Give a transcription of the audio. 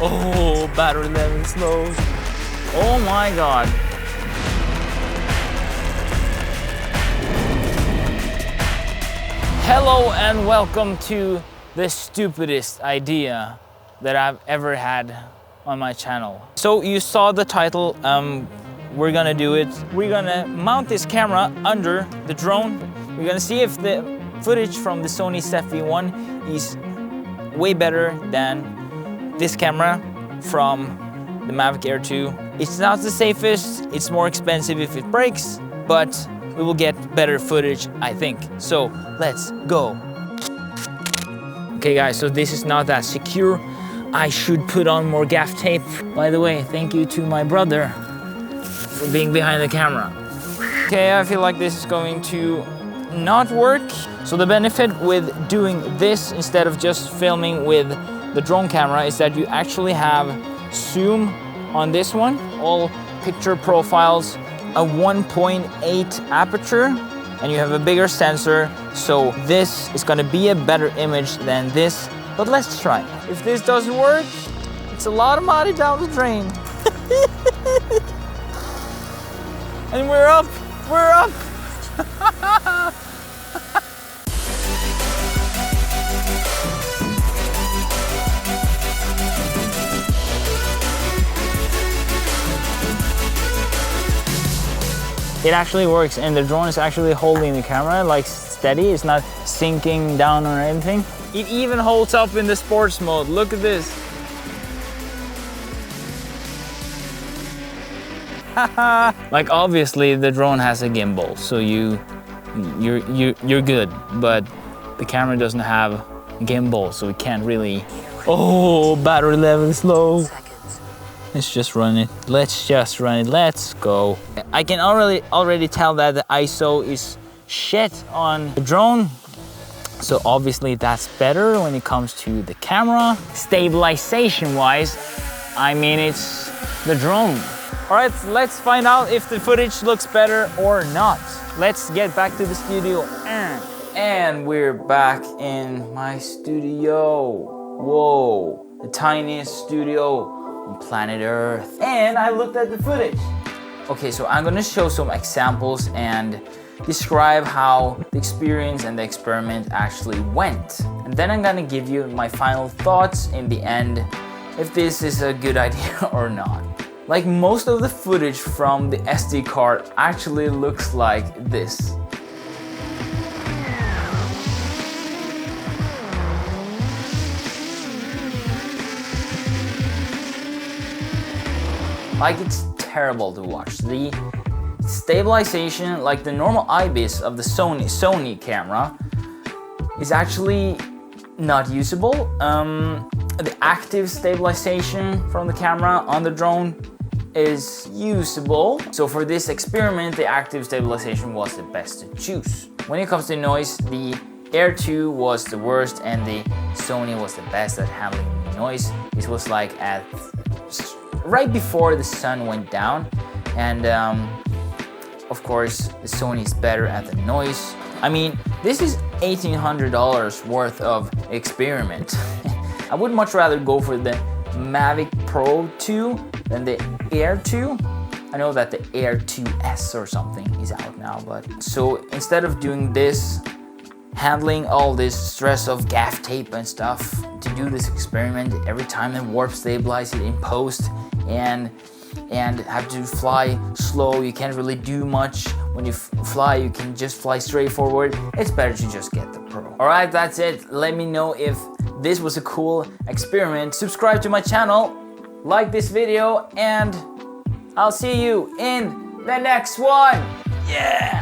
Oh, battery level slow. Oh my God. Hello and welcome to the stupidest idea that I've ever had on my channel. So you saw the title, we're gonna do it. We're gonna mount this camera under the drone. We're gonna see if the footage from the Sony ZV-1 is way better than this camera from the Mavic Air 2. It's not the safest, it's more expensive if it breaks, but we will get better footage, I think. So let's go. Okay guys, so this is not that secure. I should put on more gaff tape. By the way, thank you to my brother for being behind the camera. Okay, I feel like this is going to not work. So the benefit with doing this instead of just filming with the drone camera is that you actually have zoom on this one, all picture profiles, a 1.8 aperture, and you have a bigger sensor. So this is gonna be a better image than this, but let's try. If this doesn't work, it's a lot of money down the drain. And we're up, we're up. It actually works, and the drone is actually holding the camera like steady. It's not sinking down or anything. It even holds up in the sports mode. Look at this. Like obviously the drone has a gimbal, so you're good, but the camera doesn't have a gimbal, so it can't really. Oh, battery level is low. Let's just run it. Let's just run it. Let's go. I can already tell that the ISO is shit on the drone. So obviously that's better when it comes to the camera. Stabilization wise, I mean, it's the drone. All right, let's find out if the footage looks better or not. Let's get back to the studio. And we're back in my studio. Whoa, the tiniest studio on planet Earth. And I looked at the footage. Okay, so I'm gonna show some examples and describe how the experience and the experiment actually went. And then I'm gonna give you my final thoughts in the end, if this is a good idea or not. Like most of the footage from the SD card actually looks like this. Like it's terrible to watch. The stabilization, like the normal IBIS of the Sony camera, is actually not usable. The active stabilization from the camera on the drone is usable. So for this experiment, the active stabilization was the best to choose. When it comes to noise, the Air 2 was the worst and the Sony was the best at handling noise. This was like at right before the sun went down, and of course the Sony is better at the noise. I mean, this is $1,800 worth of experiment. I would much rather go for the Mavic Pro 2 than the Air 2. I know that the Air 2S or something is out now, but so instead of doing this, handling all this stress of gaff tape and stuff to do this experiment every time and warp stabilize it in post and have to fly slow, you can't really do much. When you fly, you can just fly straight forward. It's better to just get the Pro. All right, that's it. Let me know if this was a cool experiment. Subscribe to my channel, like this video, and I'll see you in the next one. Yeah!